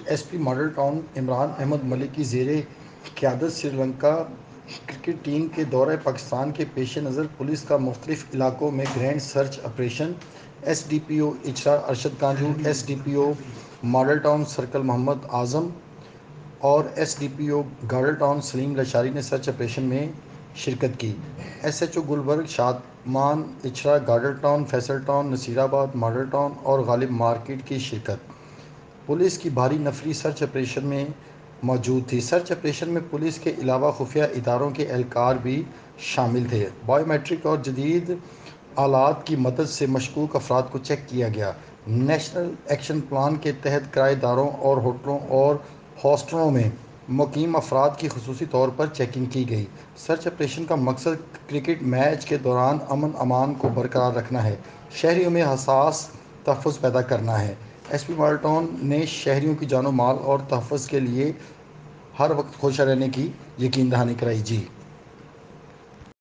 S P Model Town Imran Ahmed Malik کی زیر قیادت سری لنکا کرکٹ ٹیم کے دورہ پاکستان کے پیش نظر پولیس کا مختلف علاقوں میں grand search operation. S D P O Ichhra Arshad Kanju, S D P O Model Town circle Muhammad Azam اور S D P O Garden Town Saleem Lashari نے سرچ آپریشن میں شرکت کی۔ S H O Gulberg Shadman Ichhra Garden Town, Faisal Town, Nasirabad Model town اور غالب مارکیٹ کی شرکت۔ پولیس کی بھاری نفری سرچ آپریشن میں موجود تھی۔ سرچ آپریشن میں پولیس کے علاوہ خفیہ اداروں کے اہلکار بھی شامل تھے۔ بائیو میٹرک اور جدید آلات کی مدد سے مشکوک افراد کو چیک کیا گیا۔ نیشنل ایکشن پلان کے تحت کرایہ داروں اور ہوٹلوں اور ہاسٹلوں میں مقیم افراد کی خصوصی طور پر چیکنگ کی گئی۔ سرچ آپریشن کا مقصد کرکٹ میچ کے دوران امن امان کو برقرار رکھنا ہے، شہریوں میں حساس تحفظ پیدا کرنا ہے۔ ایس پی ماڈل ٹاؤن نے شہریوں کی جان و مال اور تحفظ کے لیے ہر وقت ہوشیار رہنے کی یقین دہانی کرائی۔